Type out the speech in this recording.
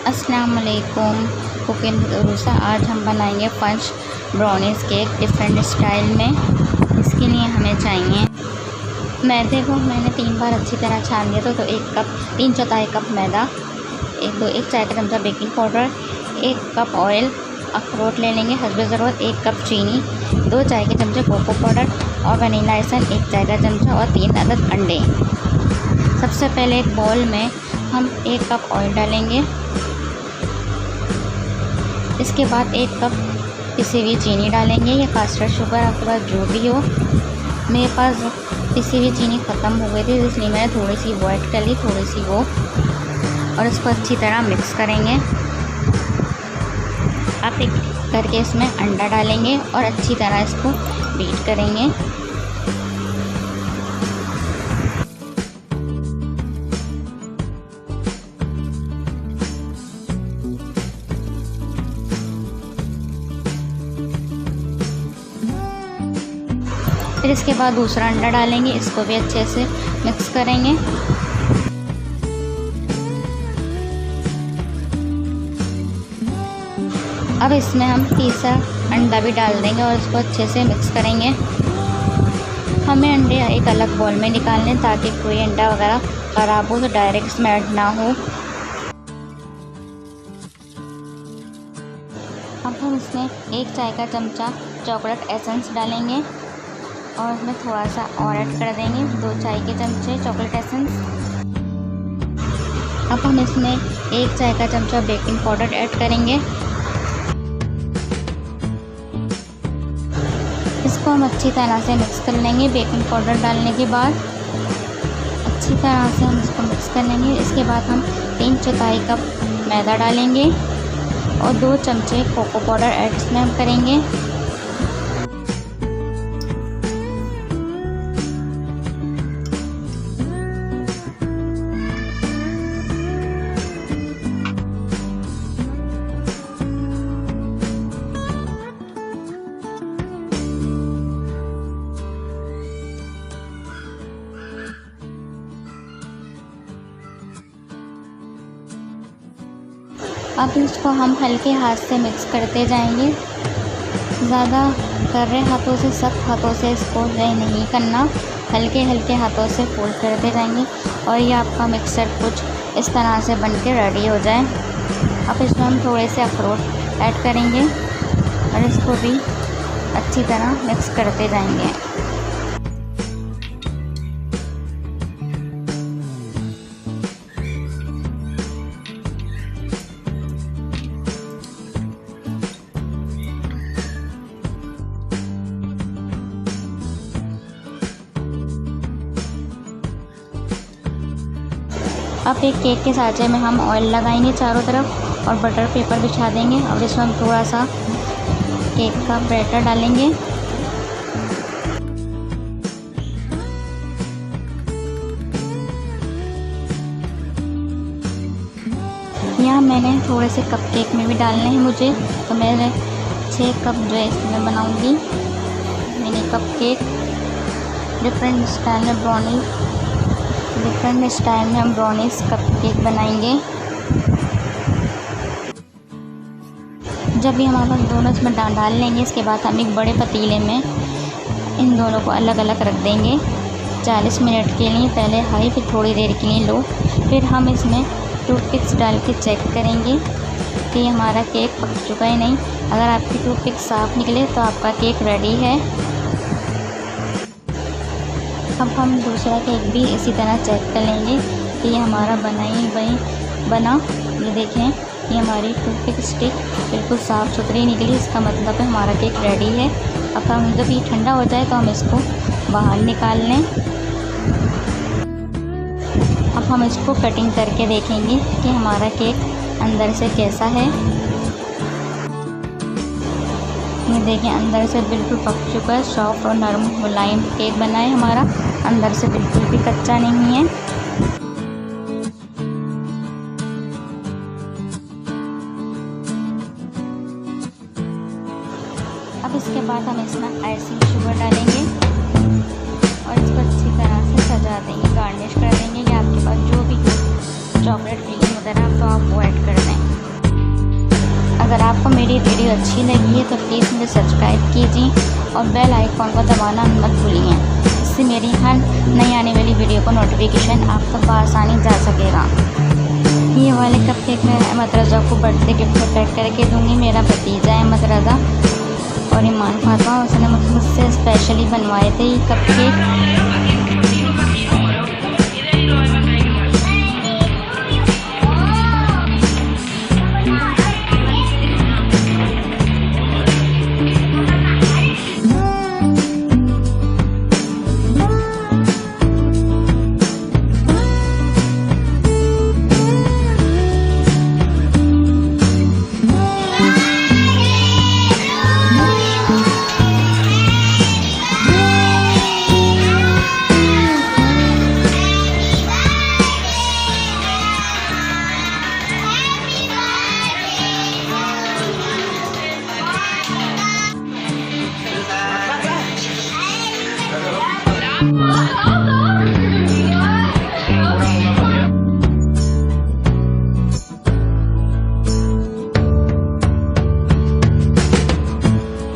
अस्सलाम वालेकुम। Cooking with उरूसा। आज हम बनाएंगे फंच ब्राउनीज़ केक डिफरेंट स्टाइल में। इसके लिए हमें चाहिए मैदे को मैंने 3 बार अच्छी तरह छान लिया तो 1 कप 3/4 कप मैदा, एक चाय का चमचा बेकिंग पाउडर, 1 कप ऑयल, अखरोट ले लेंगे हस्बे ज़रूरत, 1 कप चीनी, 2 चाय के चमचे कोको पाउडर और वनीला एसेंस 1 चाय का चमचा और 3 अदद अंडे। सबसे पहले एक बाउल में हम 1 कप ऑयल डालेंगे। इसके बाद 1 कप पिसी हुई चीनी डालेंगे या कास्टर्ड शुगर आपके पास जो भी हो। मेरे पास पिसी हुई चीनी ख़त्म हो गई थी इसलिए मैंने थोड़ी सी वो ऐड कर ली, थोड़ी सी वो, और इसको अच्छी तरह मिक्स करेंगे। आप एक करके इसमें अंडा डालेंगे और अच्छी तरह इसको बीट करेंगे। फिर इसके बाद दूसरा अंडा डालेंगे, इसको भी अच्छे से मिक्स करेंगे। अब इसमें हम तीसरा अंडा भी डाल देंगे और इसको अच्छे से मिक्स करेंगे। हमें अंडे एक अलग बाउल में निकालने ताकि कोई अंडा वगैरह ख़राब हो तो डायरेक्ट इसमें ऐड ना हो। अब हम इसमें 1 चाय का चमचा चॉकलेट एसेंस डालेंगे और इसमें थोड़ा सा और ऐड कर देंगे 2 चाय के चमचे चॉकलेट एसेंस। अब हम इसमें 1 चाय का चमचा बेकिंग पाउडर ऐड करेंगे। इसको हम अच्छी तरह से मिक्स कर लेंगे। बेकिंग पाउडर डालने के बाद अच्छी तरह से हम इसको मिक्स कर लेंगे। इसके बाद हम 3/4 कप मैदा डालेंगे और 2 चमचे कोको पाउडर ऐड इसमें हम करेंगे। अब इसको हम हल्के हाथ से मिक्स करते जाएंगे। ज़्यादा कर रहे हाथों से, सख्त हाथों से इसको नहीं करना, हल्के हल्के हाथों से फोल्ड करते जाएंगे और ये आपका मिक्सर कुछ इस तरह से बन के रेडी हो जाए। अब इसमें हम थोड़े से अखरोट ऐड करेंगे और इसको भी अच्छी तरह मिक्स करते जाएंगे। अब एक केक के साँचे में हम ऑयल लगाएंगे चारों तरफ और बटर पेपर बिछा देंगे और इसमें हम थोड़ा सा केक का बैटर डालेंगे। यहाँ मैंने थोड़े से कप केक में भी डालने हैं मुझे, तो मैंने 6 कप जो है इसमें बनाऊंगी mini cup cake. Different style में हम ब्राउनीज़ कप केक बनाएंगे। जब भी हमारे पास दोनों इसमें डाल लेंगे, इसके बाद हम एक बड़े पतीले में इन दोनों को अलग अलग रख देंगे 40 मिनट के लिए, पहले हाई फिर थोड़ी देर के लिए लो। फिर हम इसमें टूथपिक्स डाल के चेक करेंगे कि हमारा केक पक चुका है नहीं। अगर आपकी टूथपिक साफ़ निकले तो आपका केक रेडी है। अब हम दूसरा केक भी इसी तरह चेक कर लेंगे कि ये हमारा बना। ये देखें, ये हमारी टूथपिक स्टिक बिल्कुल साफ़ सुथरी निकली, इसका मतलब है हमारा केक रेडी है। अब हम जब ये ठंडा हो जाए तो हम इसको बाहर निकाल लें। अब हम इसको कटिंग करके देखेंगे कि हमारा केक अंदर से कैसा है। ये देखें, अंदर से बिल्कुल पक चुका है, सॉफ्ट और नरम मुलायम केक बना है हमारा, अंदर से बिल्कुल भी कच्चा नहीं है। अब इसके बाद हम इसमें आइसिंग शुगर डालेंगे और इसको अच्छी तरह से सजा देंगे, गार्निश कर देंगे। या आपके पास जो भी चॉकलेट फिलिंग अगर तो आप वो ऐड कर दें। अगर आपको मेरी वीडियो अच्छी लगी है तो प्लीज़ मुझे सब्सक्राइब कीजिए और बेल आइकॉन को दबाना मत भूलिए। इससे मेरी हर नई आने वाली वीडियो को नोटिफिकेशन आप तक आसानी जा सकेगा। ये वाले कपकेक मैं अहमद रज़ा को बर्थडे गिफ्ट में पैक करके दूँगी। मेरा भतीजा है अहमद रज़ा और ईमान फातिमा, उसने मुझसे स्पेशली बनवाए थे ये कपकेक।